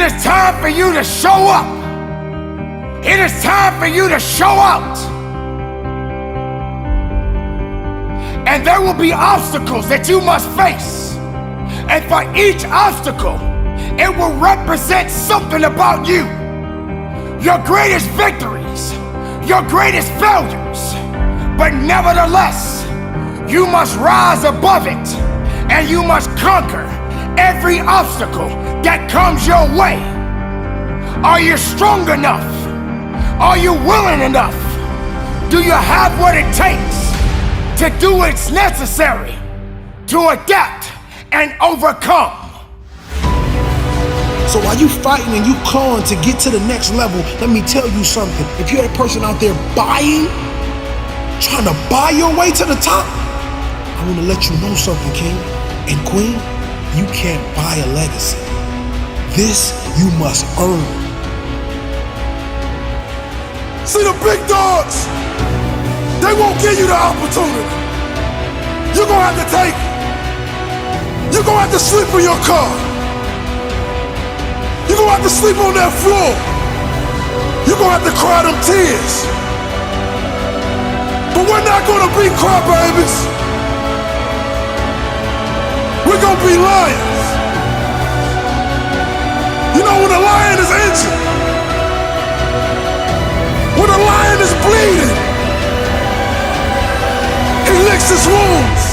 It is time for you to show up. It is time for you to show out. And there will be obstacles that you must face. And for each obstacle, it will represent something about you. Your greatest victories, your greatest failures. But nevertheless, you must rise above it and you must conquer every obstacle that comes your way. Are you strong enough? Are you willing enough? Do you have what it takes to do what's necessary to adapt and overcome? So while you fighting and you clawing to get to the next level, let me tell you something. If you're that person out there trying to buy your way to the top, I want to let you know something, king and queen. You can't buy a legacy. This you must earn. See, the big dogs, they won't give you the opportunity. You're gonna have to take it. You're gonna have to sleep in your car. You're gonna have to sleep on that floor. You're gonna have to cry them tears. But we're not gonna be crybabies. We're gonna be lions. You know, when a lion is injured, when a lion is bleeding, he licks his wounds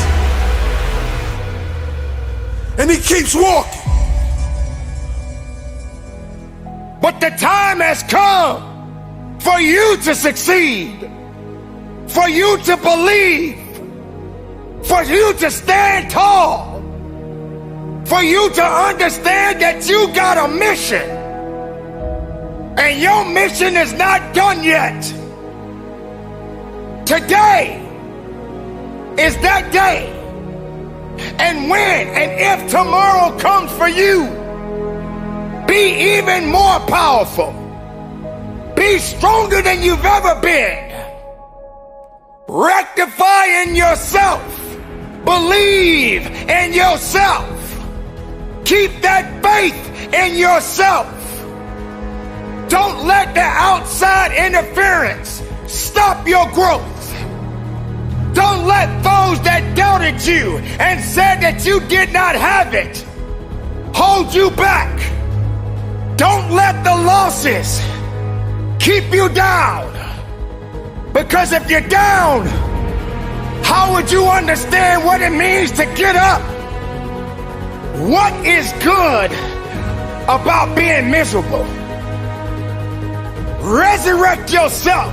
and he keeps walking. But the time has come for you to succeed, for you to believe, for you to stand tall, for you to understand that you got a mission. And your mission is not done yet. Today is that day. And when and if tomorrow comes for you, be even more powerful. Be stronger than you've ever been. Rectify in yourself. Believe in yourself. Keep that faith in yourself. Don't let the outside interference stop your growth. Don't let those that doubted you and said that you did not have it hold you back. Don't let the losses keep you down. Because if you're down, how would you understand what it means to get up? What is good about being miserable? Resurrect yourself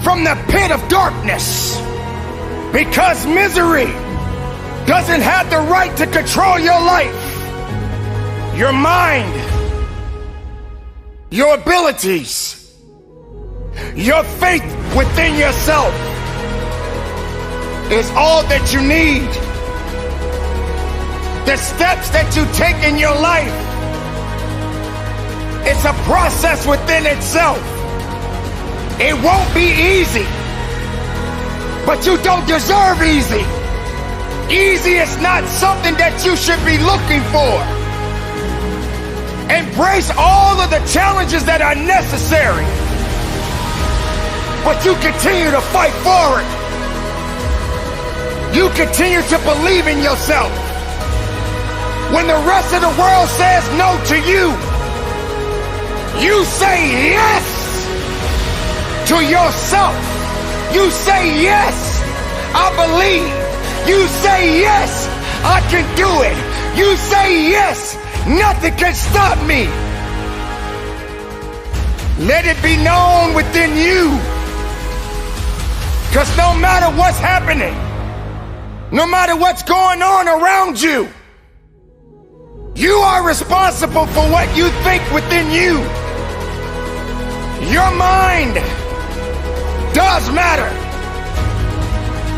from the pit of darkness, because misery doesn't have the right to control your life. Your mind, your abilities, your faith within yourself is all that you need. The steps that you take in your life, it's a process within itself. It won't be easy, but you don't deserve easy. Easy is not something that you should be looking for. Embrace all of the challenges that are necessary, but you continue to fight forward. You continue to believe in yourself. When the rest of the world says no to you, you say yes to yourself. You say yes, I believe. You say yes, I can do it. You say yes, nothing can stop me. Let it be known within you. Because no matter what's happening, no matter what's going on around you, you are responsible for what you think within you. Your mind does matter.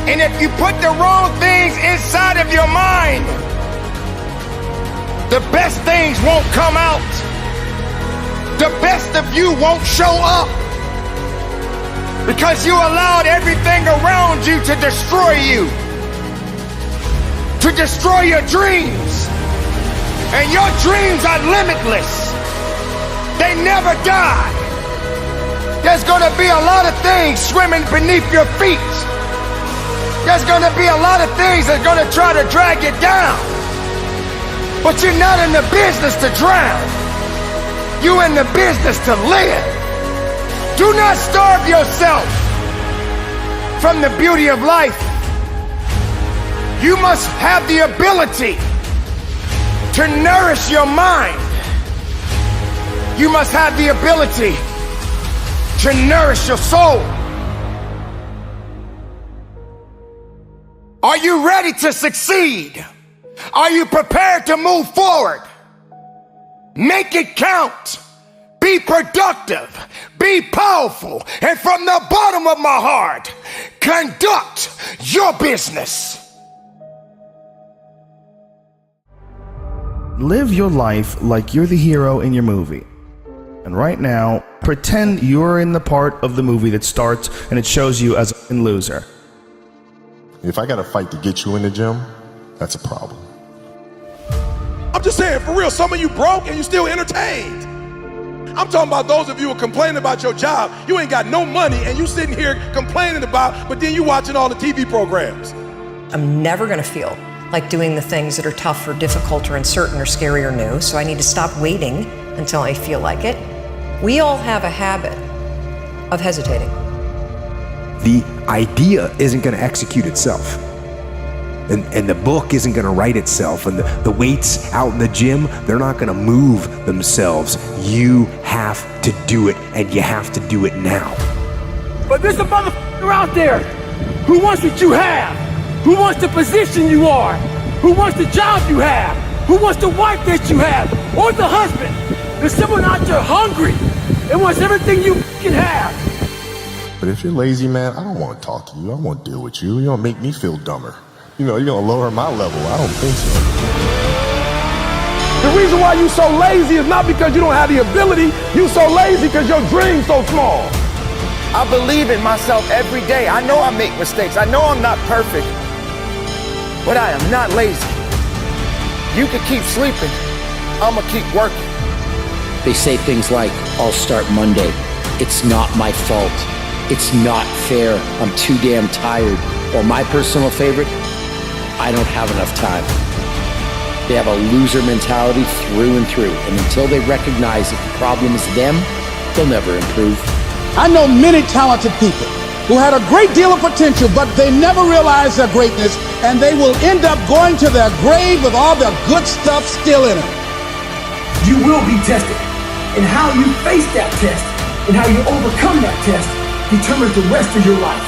And if you put the wrong things inside of your mind, the best things won't come out. The best of you won't show up. Because you allowed everything around you to destroy you. To destroy your dreams. And your dreams are limitless. They never die. There's gonna be a lot of things swimming beneath your feet. There's gonna be a lot of things that's gonna try to drag you down. But you're not in the business to drown. You're in the business to live. Do not starve yourself from the beauty of life. You must have the ability to nourish your mind. You must have the ability to nourish your soul. Are you ready to succeed? Are you prepared to move forward? Make it count. Be productive. Be powerful. And from the bottom of my heart, conduct your business. Live your life like you're the hero in your movie. And right now, pretend you're in the part of the movie that starts and it shows you as a loser. If I gotta fight to get you in the gym, that's a problem. I'm just saying, for real, some of you broke and you still entertained. I'm talking about those of you who are complaining about your job. You ain't got no money and you sitting here complaining about, but then you watching all the TV programs. I'm never gonna feel like doing the things that are tough or difficult or uncertain or scary or new, so I need to stop waiting until I feel like it. We all have a habit of hesitating. The idea isn't going to execute itself. And the book isn't going to write itself. And the weights out in the gym, they're not going to move themselves. You have to do it, and you have to do it now. But there's a motherfucker out there who wants what you have, who wants the position you are, who wants the job you have, who wants the wife that you have, or the husband. There's someone out there hungry and wants everything you can have. But if you're lazy, man, I don't want to talk to you. I won't deal with you. You're gonna make me feel dumber. You know, you're gonna lower my level. I don't think so. The reason why you so lazy is not because you don't have the ability. You so lazy because your dream's so small. I believe in myself every day. I know I make mistakes. I know I'm not perfect. But I am not lazy. You can keep sleeping. I'ma keep working. They say things like, I'll start Monday. It's not my fault. It's not fair. I'm too damn tired. Or my personal favorite, I don't have enough time. They have a loser mentality through and through. And until they recognize that the problem is them, they'll never improve. I know many talented people who had a great deal of potential, but they never realized their greatness, and they will end up going to their grave with all their good stuff still in them. You will be tested, and how you face that test and how you overcome that test determines the rest of your life.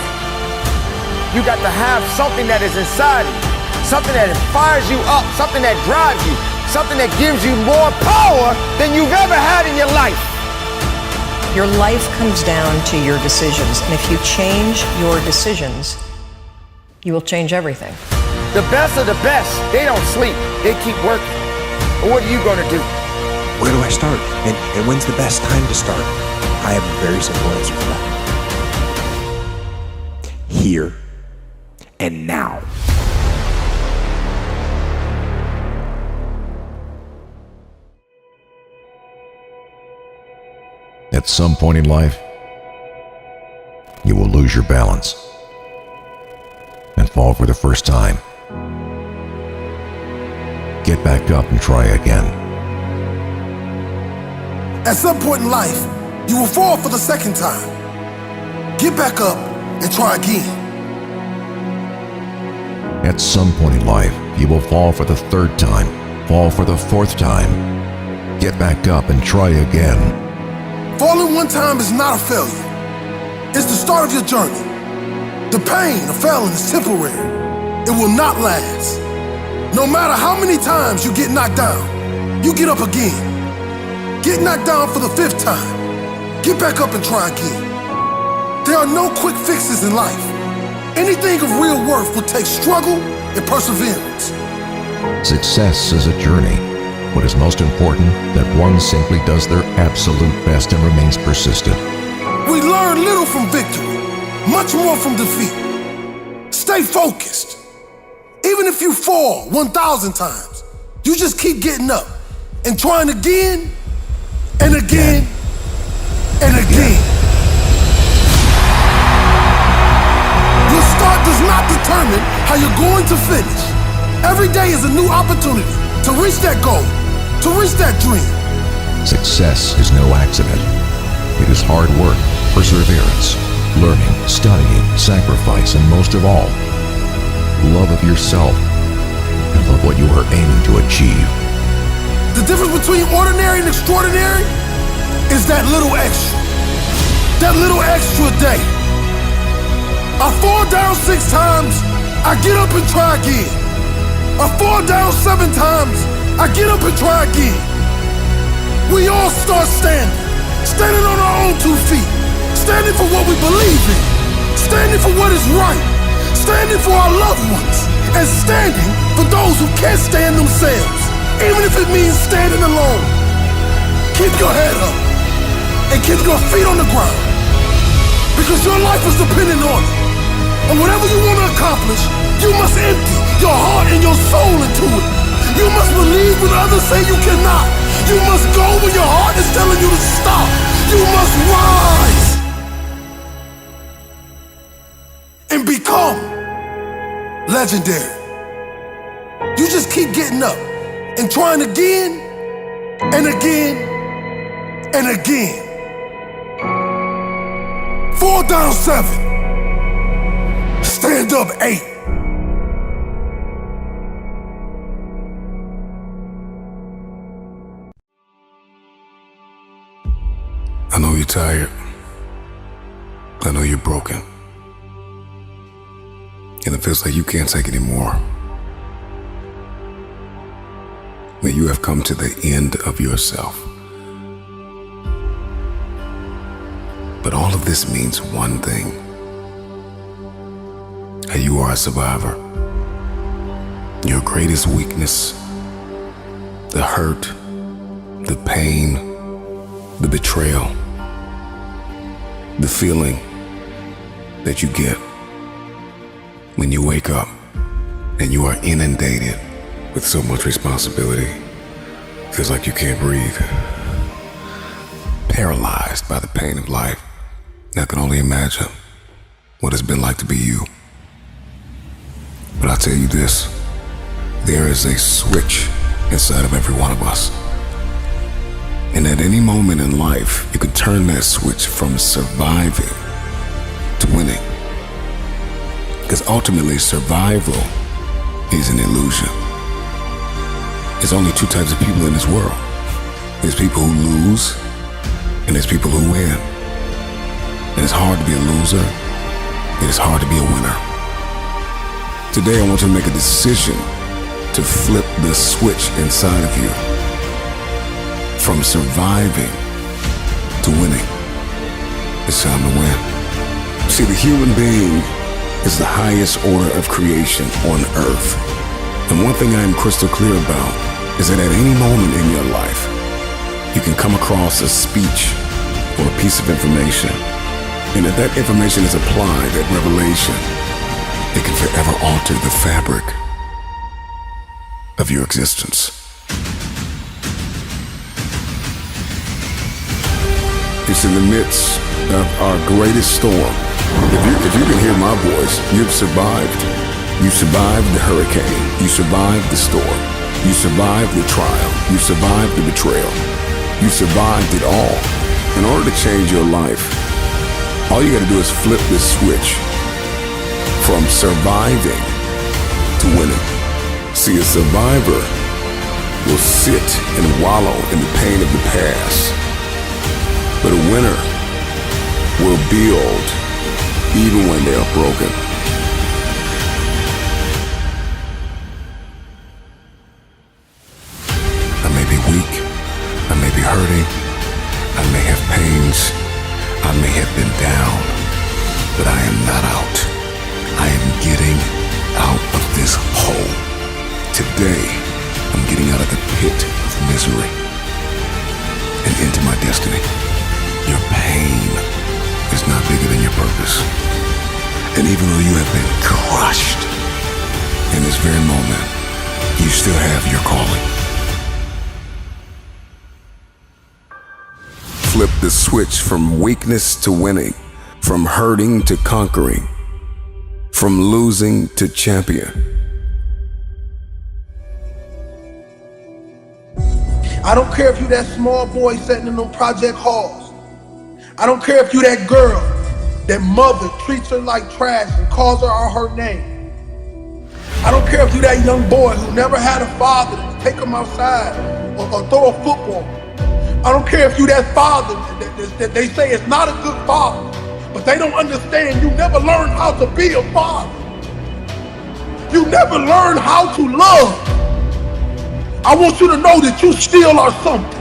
You got to have something that is inside of you, something that fires you up, something that drives you, something that gives you more power than you've ever had in your life. Your life comes down to your decisions, and if you change your decisions, you will change everything. The best of the best, they don't sleep, they keep working. But what are you gonna do? Where do I start? And when's the best time to start? I have a very simple answer for that. Here and now. At some point in life, you will lose your balance and fall for the first time. Get back up and try again. At some point in life, you will fall for the second time. Get back up and try again. At some point in life, you will fall for the third time, fall for the fourth time. Get back up and try again. Falling one time is not a failure. It's the start of your journey. The pain of failing is temporary. It will not last. No matter how many times you get knocked down, you get up again. Get knocked down for the fifth time. Get back up and try again. There are no quick fixes in life. Anything of real worth will take struggle and perseverance. Success is a journey. What is most important, that one simply does their absolute best and remains persistent. We learn little from victory, much more from defeat. Stay focused. Even if you fall 1,000 times, you just keep getting up. and trying again and again and again. Your start does not determine how you're going to finish. Every day is a new opportunity to reach that goal, to reach that dream. Success is no accident. It is hard work, perseverance, learning, studying, sacrifice, and most of all, love of yourself and love what you are aiming to achieve. The difference between ordinary and extraordinary is that little extra. That little extra day. I fall down 6 times, I get up and try again. I fall down 7 times, I get up and try again. We all start standing on our own 2 feet, standing for what we believe in, standing for what is right, standing for our loved ones, and standing for those who can't stand themselves, even if it means standing alone. Keep your head up and keep your feet on the ground, because your life is dependent on it. And whatever you want to accomplish, you must empty your heart and your soul into it. You must believe when others say you cannot. You must go when your heart is telling you to stop. You must rise and become legendary. You just keep getting up and trying again and again and again. Fall down 7. Stand up 8. I know you're tired. I know you're broken. And it feels like you can't take it anymore. That you have come to the end of yourself. But all of this means one thing. That you are a survivor. Your greatest weakness, the hurt, the pain, the betrayal, the feeling that you get when you wake up and you are inundated with so much responsibility. Feels like you can't breathe. Paralyzed by the pain of life. I can only imagine what it's been like to be you. But I'll tell you this, there is a switch inside of every one of us. And at any moment in life, you can turn that switch from surviving to winning. Because ultimately, survival is an illusion. There's only 2 types of people in this world. There's people who lose, and there's people who win. And it's hard to be a loser, and it's hard to be a winner. Today, I want you to make a decision to flip the switch inside of you. From surviving to winning. It's time to win. See, the human being is the highest order of creation on earth. And one thing I am crystal clear about is that at any moment in your life, you can come across a speech or a piece of information. And if that information is applied, that revelation, it can forever alter the fabric of your existence. It's in the midst of our greatest storm. If you can hear my voice, you've survived. You survived the hurricane. You survived the storm. You survived the trial. You survived the betrayal. You survived it all. In order to change your life, all you gotta do is flip this switch from surviving to winning. See, a survivor will sit and wallow in the pain of the past. But a winner will build even when they are broken. I may be weak, I may be hurting, I may have pains, I may have been down, but I am not out. I am getting out of this hole. Today, I'm getting out of the pit of misery and into my destiny. Your pain is not bigger than your purpose. And even though you have been crushed in this very moment, you still have your calling. the switch from weakness to winning, from hurting to conquering, from losing to champion. I don't care if you that small boy sitting in them project halls. I don't care if you that girl, that mother treats her like trash and calls her out her name. I don't care if you that young boy who never had a father to take him outside or throw a football. I don't care if you that father that they say is not a good father, but they don't understand you never learned how to be a father. You never learned how to love. I want you to know that you still are something.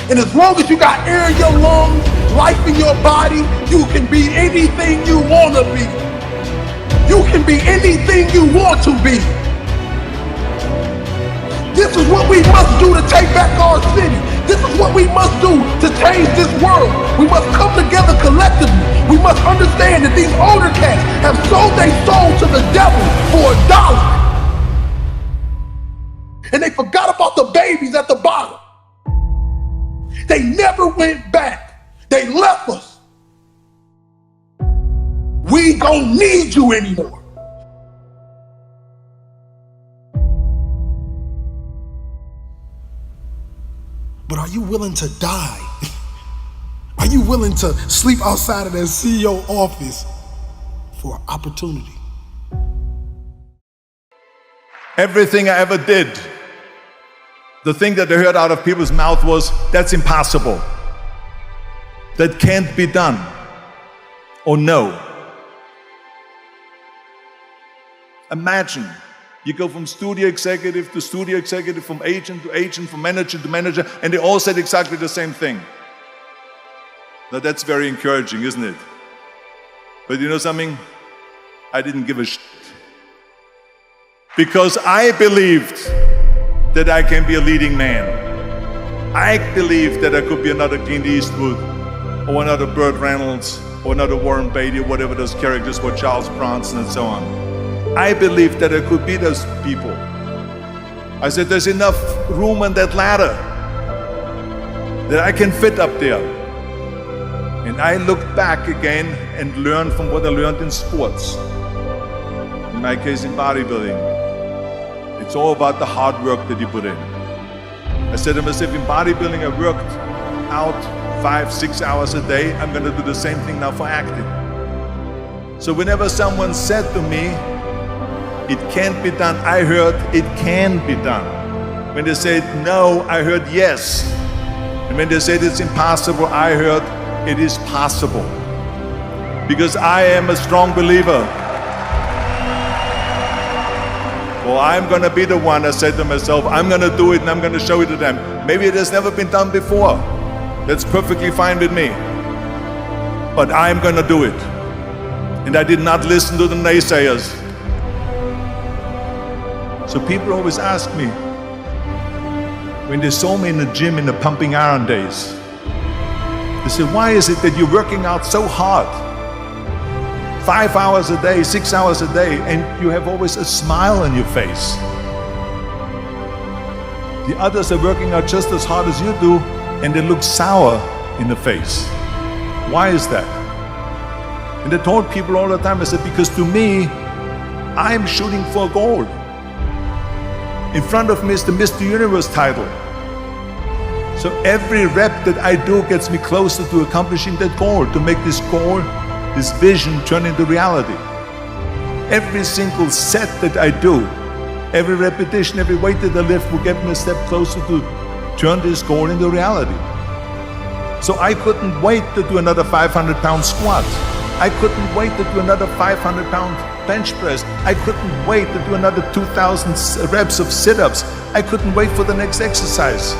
And as long as you got air in your lungs, life in your body, you can be anything you want to be. You can be anything you want to be. This is what we must do to take back our city. This is what we must do to change this world. We must come together collectively. We must understand that these older cats have sold their soul to the devil for $1. And they forgot about the babies at the bottom. They never went back. They left us. We don't need you anymore. But are you willing to die? Are you willing to sleep outside of that CEO office for opportunity? Everything I ever did, the thing that I heard out of people's mouth was, that's impossible. That can't be done. Or no. Imagine, you go from studio executive to studio executive, from agent to agent, from manager to manager, and they all said exactly the same thing. Now that's very encouraging, isn't it? But you know something? I didn't give a shit. Because I believed that I can be a leading man. I believed that I could be another Clint Eastwood, or another Burt Reynolds, or another Warren Beatty, or whatever those characters were, Charles Bronson and so on. I believed that I could be those people. I said, there's enough room on that ladder that I can fit up there. And I looked back again and learned from what I learned in sports. In my case, in bodybuilding. It's all about the hard work that you put in. I said to myself, in bodybuilding, I worked out 5-6 hours a day. I'm going to do the same thing now for acting. So whenever someone said to me, it can't be done, I heard it can be done. When they said no, I heard yes. And when they said it's impossible, I heard it is possible. Because I am a strong believer. Well, I'm going to be the one, I said to myself, I'm going to do it and I'm going to show it to them. Maybe it has never been done before. That's perfectly fine with me. But I'm going to do it. And I did not listen to the naysayers. So people always ask me, when they saw me in the gym in the pumping iron days, they said, why is it that you're working out so hard? 5 hours a day, 6 hours a day, and you have always a smile on your face. The others are working out just as hard as you do, and they look sour in the face. Why is that? And I told people all the time, I said, because to me, I'm shooting for gold. In front of me is the Mr. Universe title. So every rep that I do gets me closer to accomplishing that goal, to make this goal, this vision turn into reality. Every single set that I do, every repetition, every weight that I lift will get me a step closer to turn this goal into reality. So I couldn't wait to do another 500-pound squat. I couldn't wait to do another 500-pound bench press. I couldn't wait to do another 2,000 reps of sit-ups. I couldn't wait for the next exercise,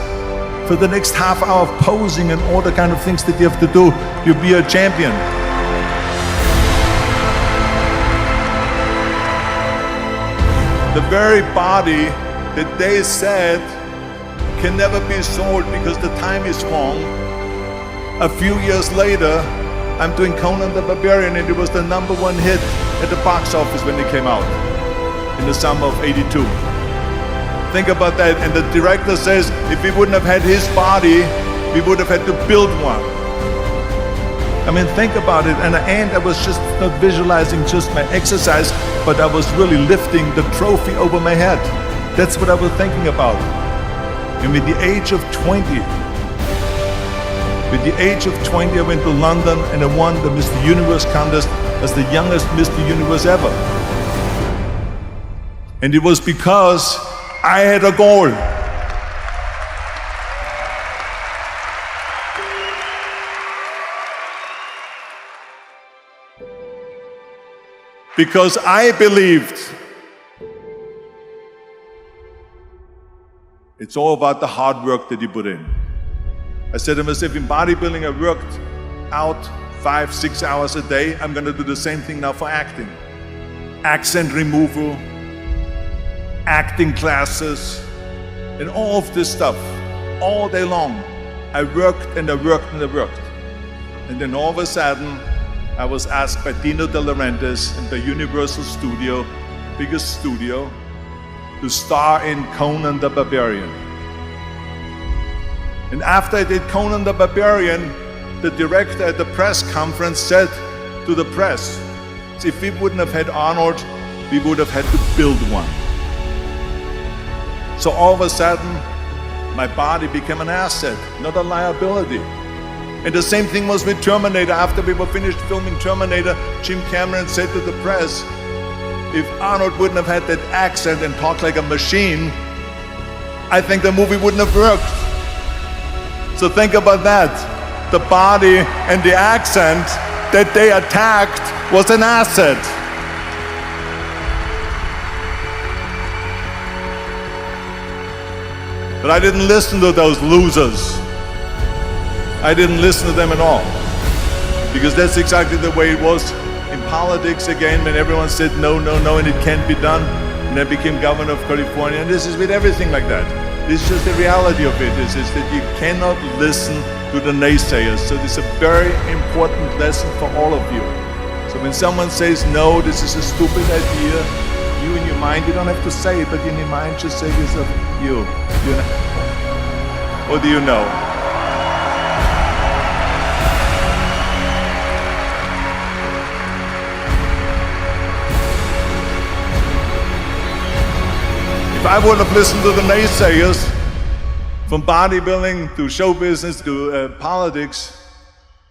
for the next half hour of posing and all the kind of things that you have to do to be a champion. The very body that they said can never be sold because the time is wrong. A few years later, I'm doing Conan the Barbarian, and it was the #1 hit at the box office when it came out in the summer of '82. Think about that. And the director says, if we wouldn't have had his body, we would have had to build one. I mean, think about it. And I was just not visualizing just my exercise, but I was really lifting the trophy over my head. That's what I was thinking about. And with the age of 20, I went to London and I won the Mr. Universe contest as the youngest Mr. Universe ever. And it was because I had a goal. Because I believed it's all about the hard work that you put in. I said to myself, in bodybuilding, I worked out 5-6 hours a day. I'm gonna do the same thing now for acting. Accent removal, acting classes, and all of this stuff, all day long. I worked and I worked and I worked. And then all of a sudden, I was asked by Dino De Laurentiis in the Universal Studio, biggest studio, to star in Conan the Barbarian. And after I did Conan the Barbarian, the director at the press conference said to the press, if we wouldn't have had Arnold, we would have had to build one. So all of a sudden, my body became an asset, not a liability. And the same thing was with Terminator. After we were finished filming Terminator, Jim Cameron said to the press, if Arnold wouldn't have had that accent and talked like a machine, I think the movie wouldn't have worked. So think about that. The body and the accent that they attacked was an asset. But I didn't listen to those losers. I didn't listen to them at all. Because that's exactly the way it was in politics again, when everyone said no, no, no, and it can't be done. And I became governor of California, and this is with everything like that. This is just the reality of it, is that you cannot listen to the naysayers. So this is a very important lesson for all of you. So when someone says, no, this is a stupid idea, you in your mind, you don't have to say it, but in your mind just say to yourself, you know. Or do you know? If I would have listened to the naysayers, from bodybuilding to show business to politics,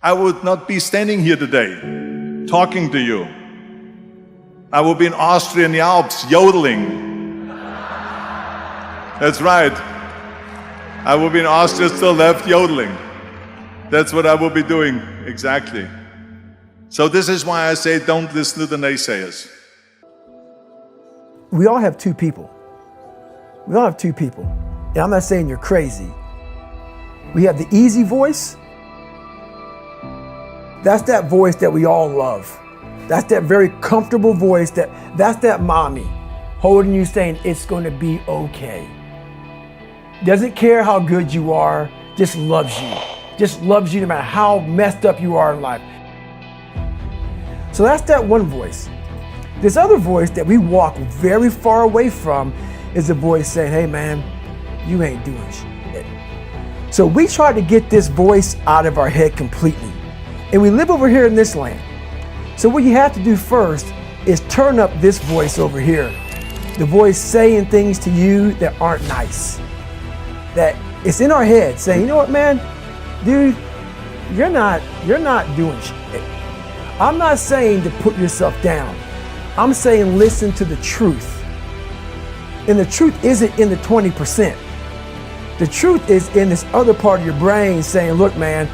I would not be standing here today, talking to you. I would be in Austria in the Alps, yodeling. That's right. I would be in Austria still left, yodeling. That's what I will be doing, exactly. So this is why I say don't listen to the naysayers. We all have two people. We all have two people. And I'm not saying you're crazy. We have the easy voice. That's that voice that we all love. That's that very comfortable voice, that's that mommy holding you saying it's going to be okay. Doesn't care how good you are, just loves you. Just loves you no matter how messed up you are in life. So that's that one voice. This other voice that we walk very far away from is a voice saying, hey man, you ain't doing shit. So we try to get this voice out of our head completely. And we live over here in this land. So what you have to do first is turn up this voice over here. The voice saying things to you that aren't nice. That it's in our head saying, you know what, man, dude, you're not doing shit. I'm not saying to put yourself down. I'm saying listen to the truth. And the truth isn't in the 20%. The truth is in this other part of your brain saying, look, man,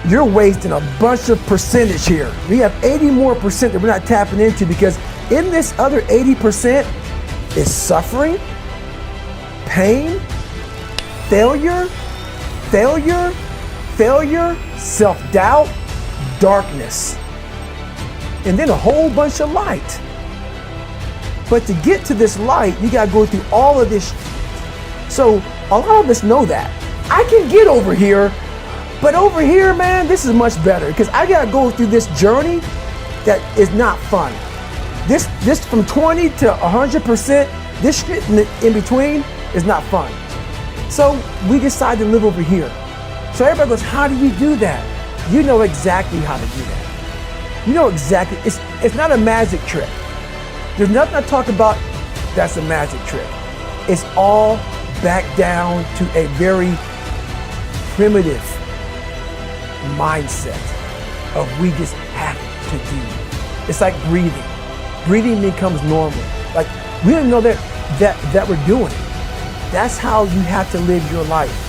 you're wasting a bunch of percentage here. We have 80 more percent that we're not tapping into, because in this other 80% is suffering, pain, failure, self-doubt, darkness, and then a whole bunch of light. But to get to this light, you gotta go through all of this. So a lot of us know that. I can get over here, but over here, man, this is much better, because I gotta go through this journey that is not fun. This from 20 to 100%, this shit in between is not fun. So we decide to live over here. So everybody goes, how do you do that? You know exactly how to do that. You know exactly, it's not a magic trick. There's nothing I talk about that's a magic trick. It's all back down to a very primitive mindset of we just have to do. It's like breathing. Breathing becomes normal. Like we don't know that we're doing it. That's how you have to live your life.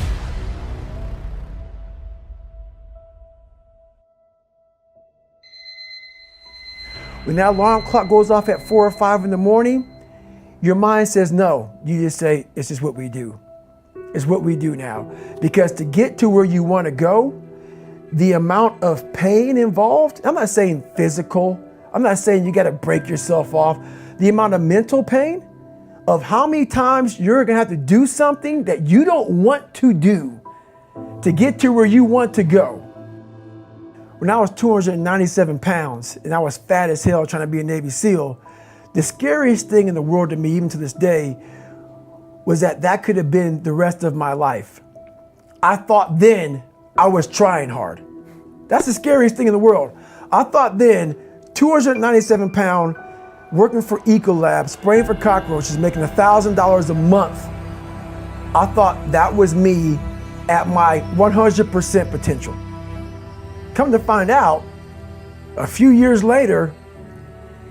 When that alarm clock goes off at 4 or 5 in the morning, your mind says no. You just say, it's just what we do. It's what we do now. Because to get to where you want to go, the amount of pain involved, I'm not saying physical, I'm not saying you got to break yourself off. The amount of mental pain of how many times you're going to have to do something that you don't want to do to get to where you want to go. When I was 297 pounds and I was fat as hell trying to be a Navy SEAL, the scariest thing in the world to me, even to this day, was that could have been the rest of my life. I thought then I was trying hard. That's the scariest thing in the world. I thought then, 297 pound, working for Ecolab, spraying for cockroaches, making $1,000 a month. I thought that was me at my 100% potential. Come to find out, a few years later,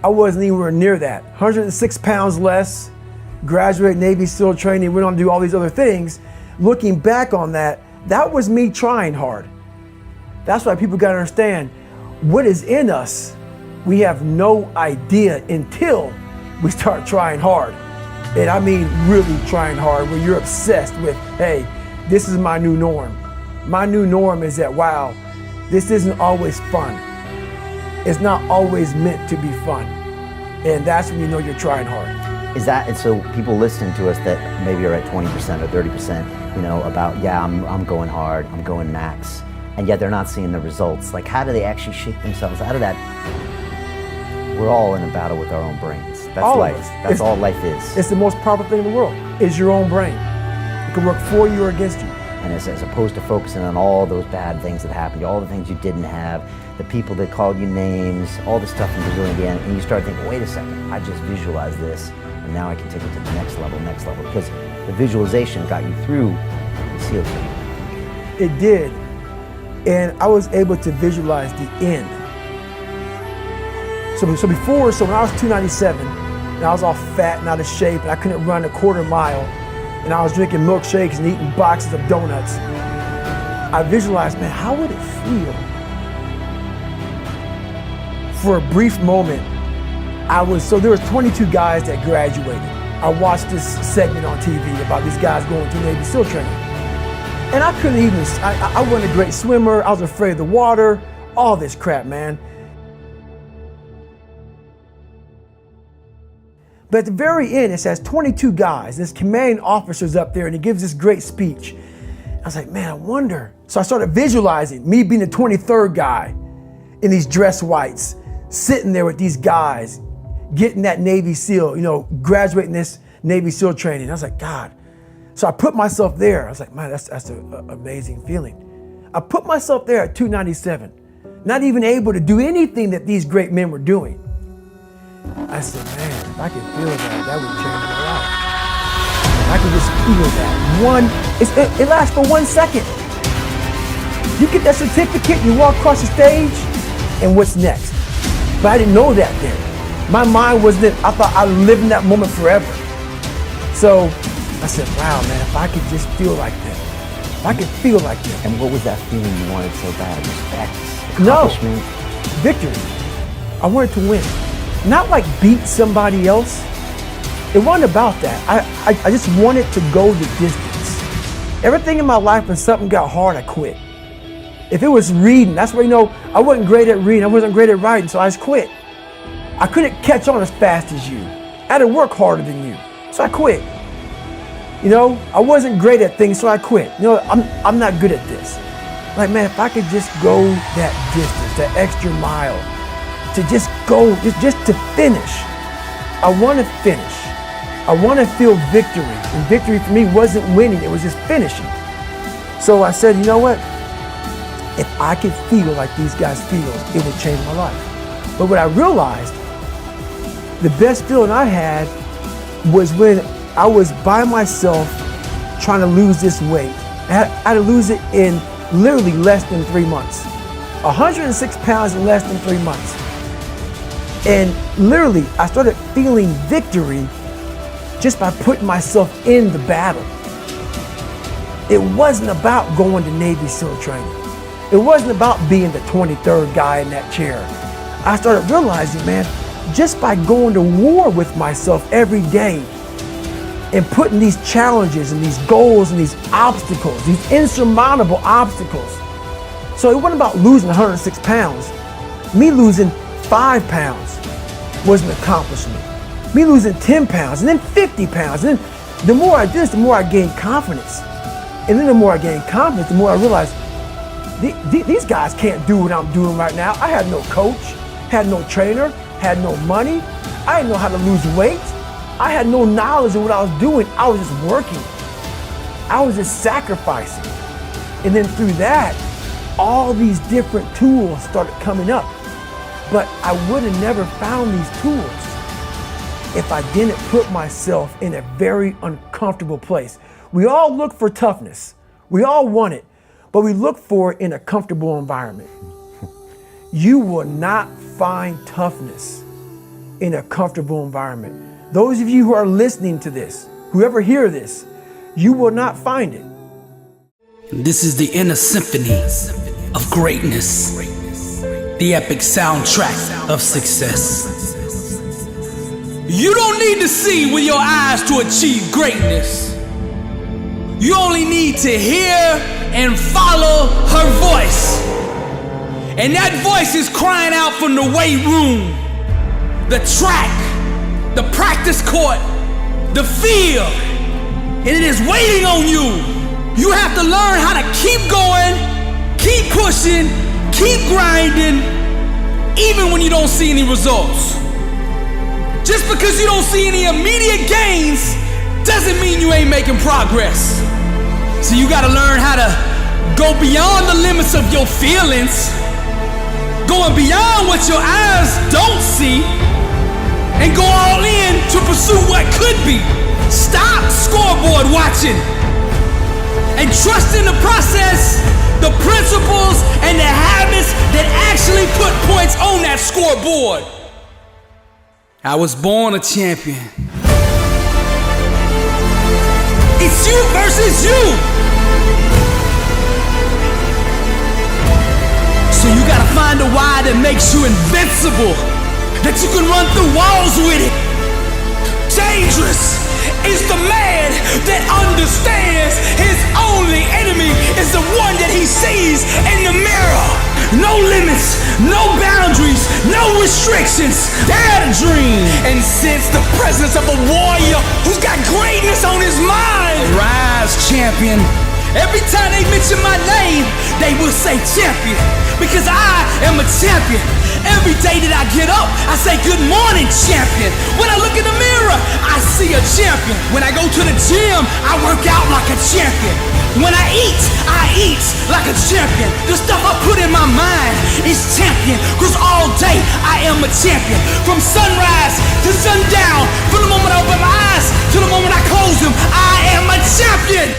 I wasn't anywhere near that. 106 pounds less, graduated Navy SEAL training, went on to do all these other things. Looking back on that, that was me trying hard. That's why people gotta understand, what is in us, we have no idea until we start trying hard. And I mean really trying hard, where you're obsessed with, hey, this is my new norm. My new norm is that, wow, this isn't always fun. It's not always meant to be fun. And that's when you know you're trying hard. Is that, and so people listening to us that maybe are at 20% or 30%, you know, about, yeah, I'm going hard, I'm going max, and yet they're not seeing the results. Like, how do they actually shake themselves out of that? We're all in a battle with our own brains. That's all life. That's all life is. It's the most powerful thing in the world, is your own brain. It can work for you or against you. And as opposed to focusing on all those bad things that happened, all the things you didn't have, the people that called you names, all the stuff in Brazil, Indiana, and you start thinking, wait a second, I just visualized this, and now I can take it to the next level, because the visualization got you through the SEAL training. It did, and I was able to visualize the end. So when I was 297, and I was all fat and out of shape, and I couldn't run a quarter mile, and I was drinking milkshakes and eating boxes of donuts, I visualized, man, how would it feel? For a brief moment, there was 22 guys that graduated. I watched this segment on TV about these guys going through Navy SEAL training. And I couldn't even, I wasn't a great swimmer, I was afraid of the water, all this crap, man. But at the very end, it says 22 guys. This commanding officer's up there and he gives this great speech. I was like, man, I wonder. So I started visualizing me being the 23rd guy in these dress whites, sitting there with these guys, getting that Navy SEAL, graduating this Navy SEAL training. I was like, God. So I put myself there. I was like, man, that's an amazing feeling. I put myself there at 297, not even able to do anything that these great men were doing. I said, man, if I could feel that would change my life. If I could just feel that. It lasts for 1 second. You get that certificate, you walk across the stage, and what's next? But I didn't know that then. My mind was that I thought I lived in that moment forever. So I said, wow, man, if I could just feel like that. If I could feel like that. And what was that feeling you wanted so bad? Respect? No, accomplishment? victory. I wanted to win. Not like beat somebody else. It wasn't about that. I just wanted to go the distance. Everything in my life, when something got hard, I quit. If it was reading, that's where, I wasn't great at reading, I wasn't great at writing, so I just quit. I couldn't catch on as fast as you. I had to work harder than you, so I quit. I wasn't great at things, so I quit. I'm not good at this. Like, man, if I could just go that distance, that extra mile, to just go, just to finish. I want to finish. I want to feel victory. And victory for me wasn't winning, it was just finishing. So I said, you know what? if I could feel like these guys feel, it would change my life. But what I realized, the best feeling I had was when I was by myself trying to lose this weight. I had to lose it in literally less than 3 months. 106 pounds in less than 3 months. And literally, I started feeling victory just by putting myself in the battle. It wasn't about going to Navy SEAL training. It wasn't about being the 23rd guy in that chair. I started realizing, man, just by going to war with myself every day and putting these challenges and these goals and these obstacles, these insurmountable obstacles. So it wasn't about losing 106 pounds. Me losing 5 pounds was an accomplishment. Me losing 10 pounds and then 50 pounds. And then the more I did this, the more I gained confidence. And then the more I gained confidence, the more I realized these guys can't do what I'm doing right now. I had no coach, had no trainer, had no money. I didn't know how to lose weight. I had no knowledge of what I was doing. I was just working. I was just sacrificing. And then through that, all these different tools started coming up. But I would have never found these tools if I didn't put myself in a very uncomfortable place. We all look for toughness. We all want it, but we look for it in a comfortable environment. You will not find toughness in a comfortable environment. Those of you who are listening to this, whoever hear this, you will not find it. This is the inner symphony of greatness, the epic soundtrack of success. You don't need to see with your eyes to achieve greatness. You only need to hear and follow her voice. And that voice is crying out from the weight room, the track, the practice court, the field. And it is waiting on you. You have to learn how to keep going, keep pushing, keep grinding, even when you don't see any results. Just because you don't see any immediate gains doesn't mean you ain't making progress. So you gotta learn how to go beyond the limits of your feelings, going beyond what your eyes don't see, and go all in to pursue what could be. Stop scoreboard watching and trust in the process, the principles, and the habits that actually put points on that scoreboard. I was born a champion. It's you versus you. So you gotta find a why that makes you invincible, that you can run through walls with it. Dangerous is the man that understands his only enemy is the one that he sees in the mirror. No limits, no boundaries, no restrictions. Dare to dream and sense the presence of a warrior who's got greatness on his mind. Rise, champion. Every time they mention my name, they will say champion, because I am a champion. Every day that I get up, I say good morning, champion. When I look in the mirror, I see a champion. When I go to the gym, I work out like a champion. When I eat like a champion. The stuff I put in my mind is champion, because all day I am a champion. From sunrise to sundown, from the moment I open my eyes to the moment I close them, I am a champion.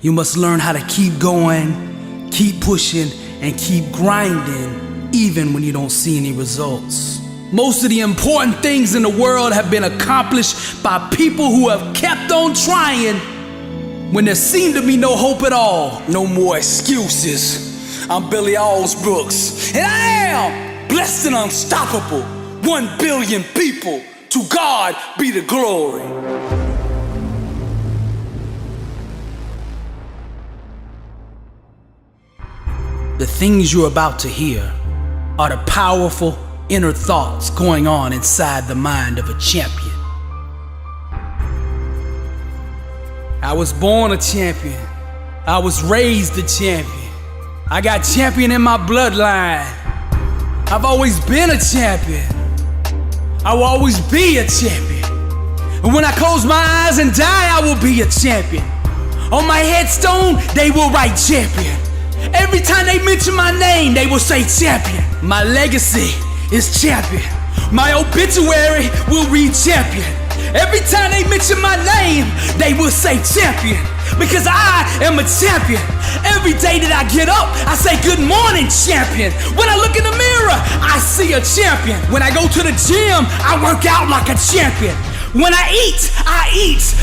You must learn how to keep going, keep pushing, and keep grinding, even when you don't see any results. Most of the important things in the world have been accomplished by people who have kept on trying when there seemed to be no hope at all. No more excuses. I'm Billy Alsbrooks, and I am blessed and unstoppable. 1 billion people, to God be the glory. The things you're about to hear are the powerful inner thoughts going on inside the mind of a champion. I was born a champion. I was raised a champion. I got champion in my bloodline. I've always been a champion. I will always be a champion. And when I close my eyes and die, I will be a champion. On my headstone, they will write champion. Every time they mention my name, they will say champion. My legacy is champion. My obituary will read champion. Every time they mention my name, they will say champion. Because I am a champion. Every day that I get up, I say good morning, champion. When I look in the mirror, I see a champion. When I go to the gym, I work out like a champion. When I eat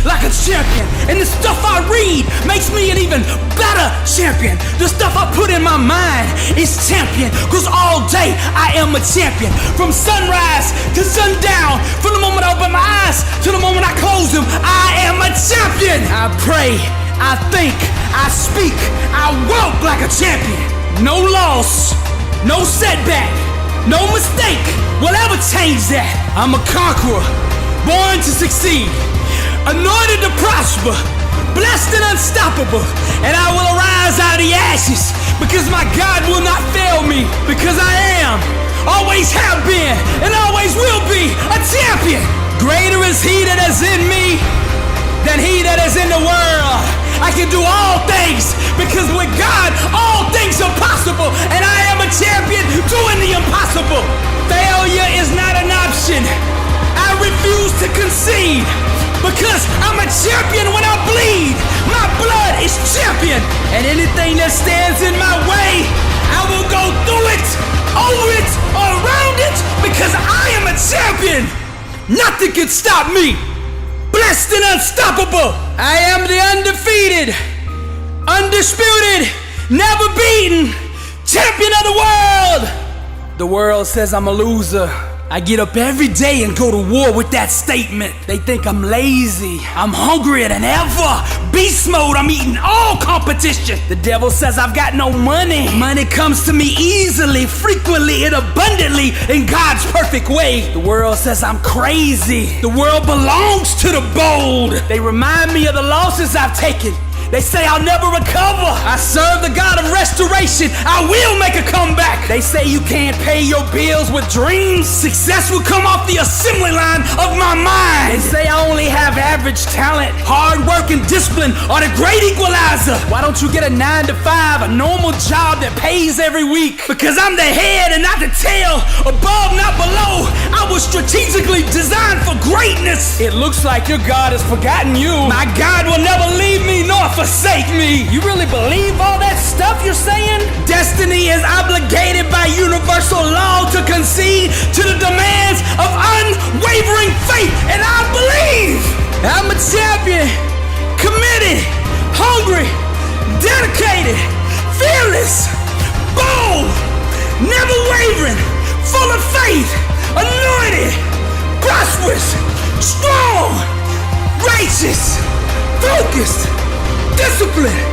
like a champion. And the stuff I read makes me an even better champion. The stuff I put in my mind is champion. Cause all day I am a champion. From sunrise to sundown, from the moment I open my eyes to the moment I close them, I am a champion. I pray, I think, I speak, I walk like a champion. No loss, no setback, no mistake will ever change that. I'm a conqueror, born to succeed, anointed to prosper, blessed and unstoppable. And I will arise out of the ashes, because my God will not fail me. Because I am, always have been, and always will be a champion. Greater is he that is in me than he that is in the world. I can do all things, because with God all things are possible, and I am a champion doing the impossible. Failure is not an option. I refuse to concede, because I'm a champion when I bleed. My blood is champion, and anything that stands in my way, I will go through it, over it, around it, because I am a champion. Nothing can stop me. Blessed and unstoppable. I am the undefeated, undisputed, never beaten champion of the world. The world says I'm a loser. I get up every day and go to war with that statement. They think I'm lazy. I'm hungrier than ever. Beast mode, I'm eating all competition. The devil says I've got no money. Money comes to me easily, frequently, and abundantly in God's perfect way. The world says I'm crazy. The world belongs to the bold. They remind me of the losses I've taken. They say I'll never recover. I serve the God of restoration. I will make a comeback. They say you can't pay your bills with dreams. Success will come off the assembly line of my mind. They say I only have average talent. Hard work and discipline are the great equalizer. Why don't you get a 9-to-5, a normal job that pays every week? Because I'm the head and not the tail. Above, not below. I was strategically designed for greatness. It looks like your God has forgotten you. My God will never leave me nor forsake me. You really believe all that stuff you're saying? Destiny is obligated by universal law to concede to the demands of unwavering faith, and I believe I'm a champion, committed, hungry, dedicated, fearless, bold, never wavering, full of faith, anointed, prosperous, strong, righteous, focused, disciplined,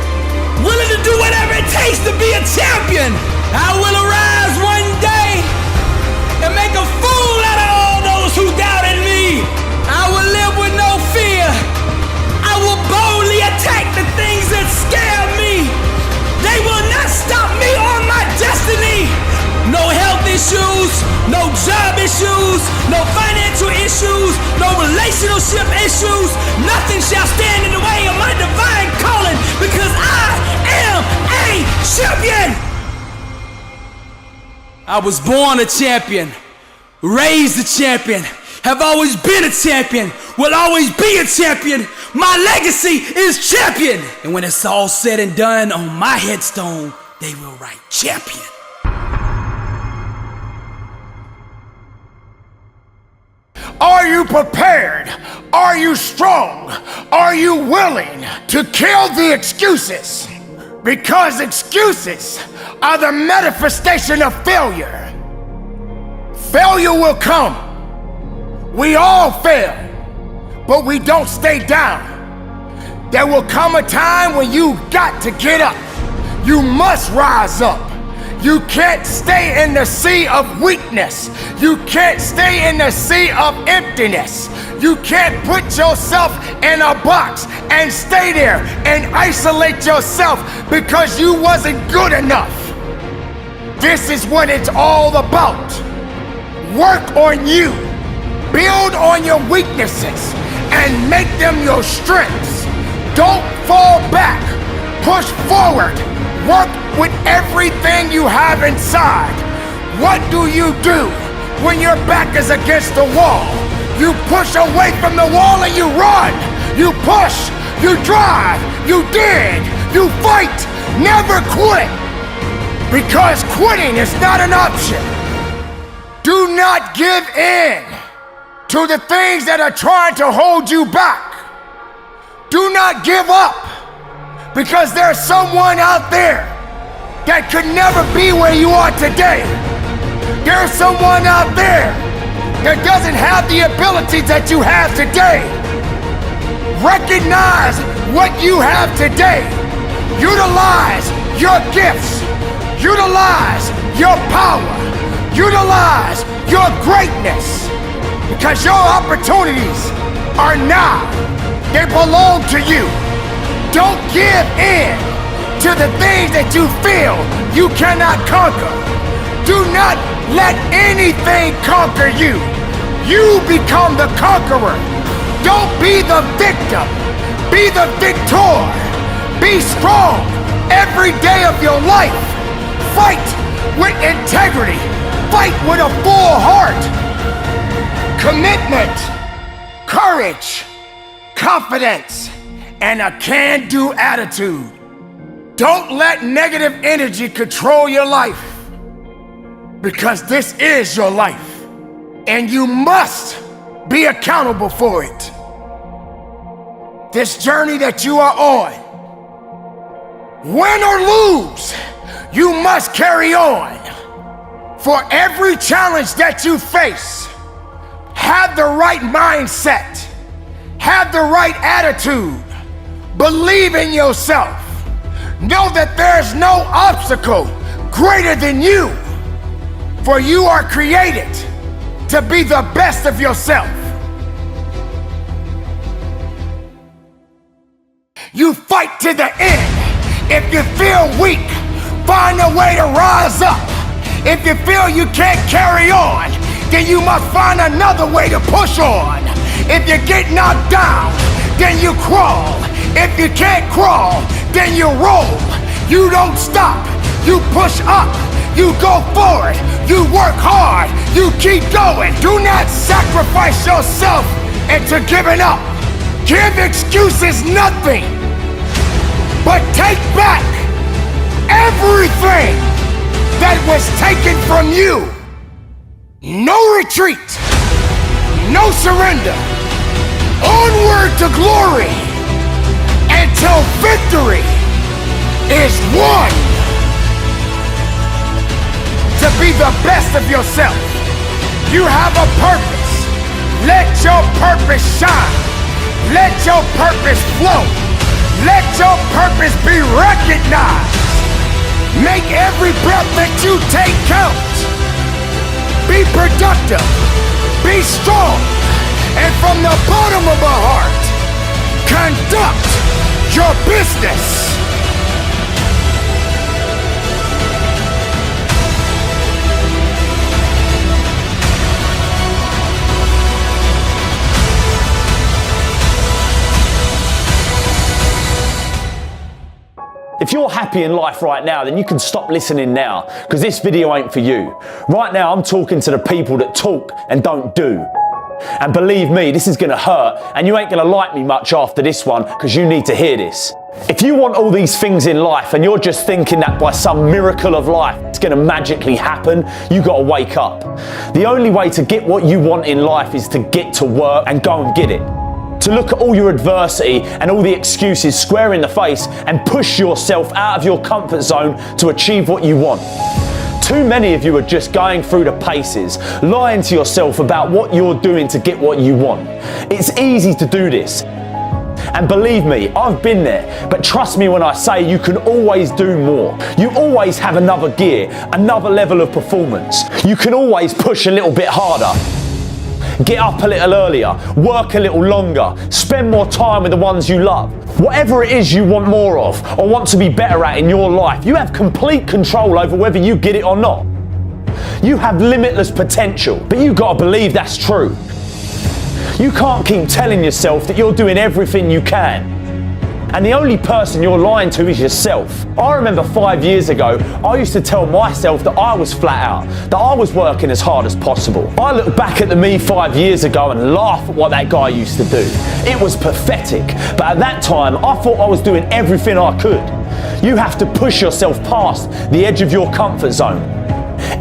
willing to do whatever it takes to be a champion. I will arise one day and make a fool out of all those who doubted me. I will live with no fear. I will boldly attack the things that scare me. They will not stop me on my destiny. No health issues, no job issues, no financial issues, no relationship issues. Nothing shall stand in the way of my divine calling, because I am a champion. I was born a champion, raised a champion, have always been a champion, will always be a champion. My legacy is champion. And when it's all said and done, on my headstone, they will write champion. Are you prepared? Are you strong? Are you willing to kill the excuses? Because excuses are the manifestation of failure. Failure will come. We all fail, but we don't stay down. There will come a time when you got to get up. You must rise up. You can't stay in the sea of weakness. You can't stay in the sea of emptiness. You can't put yourself in a box and stay there and isolate yourself because you wasn't good enough. This is what it's all about. Work on you. Build on your weaknesses and make them your strengths. Don't fall back. Push forward. Work with everything you have inside. What do you do when your back is against the wall? You push away from the wall and you run. You push. You drive. You dig. You fight. Never quit. Because quitting is not an option. Do not give in to the things that are trying to hold you back. Do not give up, because there's someone out there that could never be where you are today. There's someone out there that doesn't have the ability that you have today. Recognize what you have today. Utilize your gifts. Utilize your power. Utilize your greatness, because your opportunities are now. They belong to you. Don't give in to the things that you feel you cannot conquer. Do not let anything conquer you. You become the conqueror. Don't be the victim. Be the victor. Be strong every day of your life. Fight with integrity. Fight with a full heart. Commitment, courage, confidence, and a can-do attitude. Don't let negative energy control your life, because this is your life, and you must be accountable for it. This journey that you are on, win or lose, you must carry on. For every challenge that you face, have the right mindset. Have the right attitude. Believe in yourself. Know that there's no obstacle greater than you. For you are created to be the best of yourself. You fight to the end. If you feel weak, find a way to rise up. If you feel you can't carry on, then you must find another way to push on. If you get knocked down, then you crawl. If you can't crawl, then you roll. You don't stop. You push up. You go forward. You work hard. You keep going. Do not sacrifice yourself into giving up. Give excuses nothing, but take back everything that was taken from you. No retreat, no surrender. Onward to glory until victory is won. To be the best of yourself. You have a purpose. Let your purpose shine. Let your purpose flow. Let your purpose be recognized. Make every breath that you take count. Be productive. Be strong. And from the bottom of our heart, conduct your business. If you're happy in life right now, then you can stop listening now, because this video ain't for you. Right now, I'm talking to the people that talk and don't do. And believe me, this is gonna hurt, and you ain't gonna like me much after this one, because you need to hear this. If you want all these things in life and you're just thinking that by some miracle of life it's gonna magically happen, you gotta wake up. The only way to get what you want in life is to get to work and go and get it. To look at all your adversity and all the excuses square in the face and push yourself out of your comfort zone to achieve what you want. Too many of you are just going through the paces, lying to yourself about what you're doing to get what you want. It's easy to do this. And believe me, I've been there, but trust me when I say you can always do more. You always have another gear, another level of performance. You can always push a little bit harder. Get up a little earlier, work a little longer, spend more time with the ones you love. Whatever it is you want more of or want to be better at in your life, you have complete control over whether you get it or not. You have limitless potential, but you gotta believe that's true. You can't keep telling yourself that you're doing everything you can. And the only person you're lying to is yourself. I remember 5 years ago, I used to tell myself that I was flat out, that I was working as hard as possible. I look back at the me 5 years ago and laugh at what that guy used to do. It was pathetic, but at that time, I thought I was doing everything I could. You have to push yourself past the edge of your comfort zone.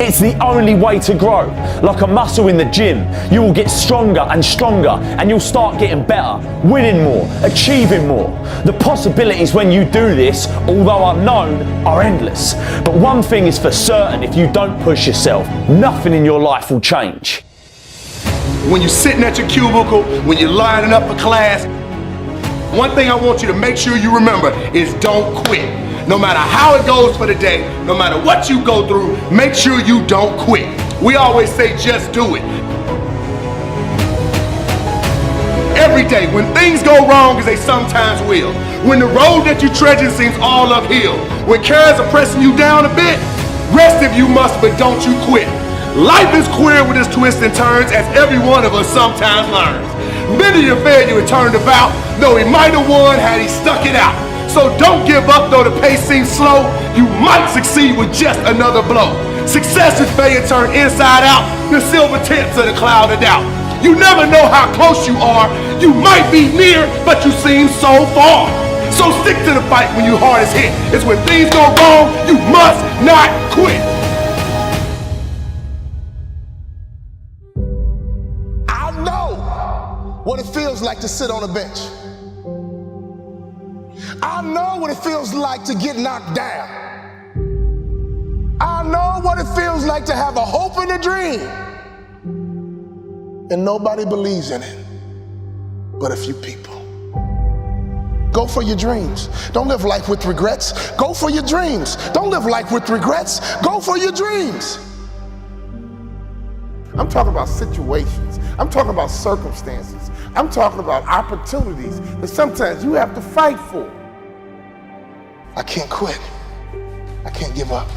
It's the only way to grow. Like a muscle in the gym, you will get stronger and stronger, and you'll start getting better, winning more, achieving more. The possibilities when you do this, although unknown, are endless. But one thing is for certain, if you don't push yourself, nothing in your life will change. When you're sitting at your cubicle, when you're lining up for class, one thing I want you to make sure you remember is don't quit. No matter how it goes for the day, no matter what you go through, make sure you don't quit. We always say just do it. Every day, when things go wrong, as they sometimes will, when the road that you're treading seems all uphill, when cares are pressing you down a bit, rest if you must, but don't you quit. Life is queer with its twists and turns, as every one of us sometimes learns. Many a failure turned about, though he might have won had he stuck it out. So don't give up though the pace seems slow. You might succeed with just another blow. Success is failure turned inside out. The silver tips of the cloud of doubt. You never know how close you are. You might be near, but you seem so far. So stick to the fight when you hardest hit. It's when things go wrong, you must not quit. I know what it feels like to sit on a bench. I know what it feels like to get knocked down. I know what it feels like to have a hope and a dream, and nobody believes in it but a few people. Go for your dreams. Don't live life with regrets. Go for your dreams. Don't live life with regrets. Go for your dreams. I'm talking about situations. I'm talking about circumstances. I'm talking about opportunities that sometimes you have to fight for. I can't quit. I can't give up.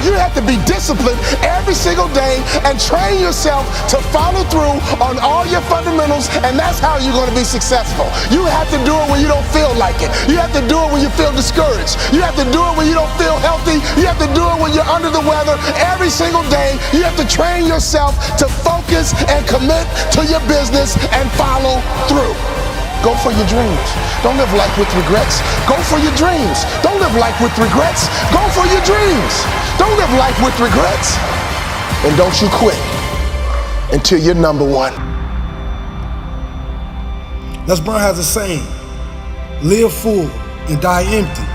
You have to be disciplined every single day and train yourself to follow through on all your fundamentals, and that's how you're going to be successful. You have to do it when you don't feel like it. You have to do it when you feel discouraged. You have to do it when you don't feel healthy. You have to do it when you're under the weather. Every single day, you have to train yourself to focus and commit to your business and follow through. Go for your dreams. Don't live life with regrets. Go for your dreams. Don't live life with regrets. Go for your dreams. Don't live life with regrets. And don't you quit until you're number one. Les Brown has a saying, live full and die empty.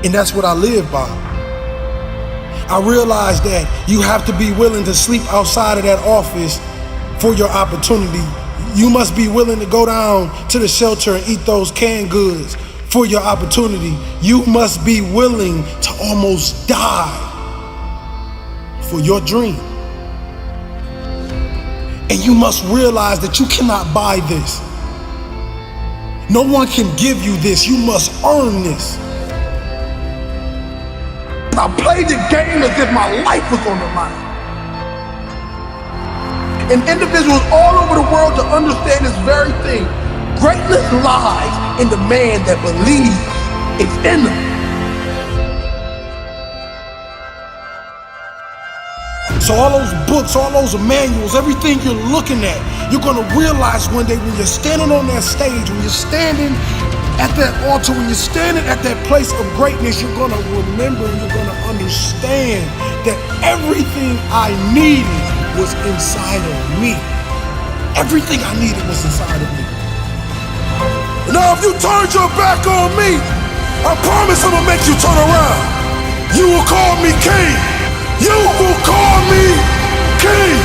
And that's what I live by. I realize that you have to be willing to sleep outside of that office for your opportunity. You must be willing to go down to the shelter and eat those canned goods for your opportunity. You must be willing to almost die for your dream. And you must realize that you cannot buy this. No one can give you this. You must earn this. I played the game as if my life was on the line. And individuals all over the world to understand this very thing. Greatness lies in the man that believes it's in them. So all those books, all those manuals, everything you're looking at, you're gonna realize one day when you're standing on that stage, when you're standing at that altar, when you're standing at that place of greatness, you're gonna remember and you're gonna understand that everything I needed was inside of me. Everything I needed was inside of me. Now if you turned your back on me, I promise I'm gonna make you turn around. You will call me king. You will call me king.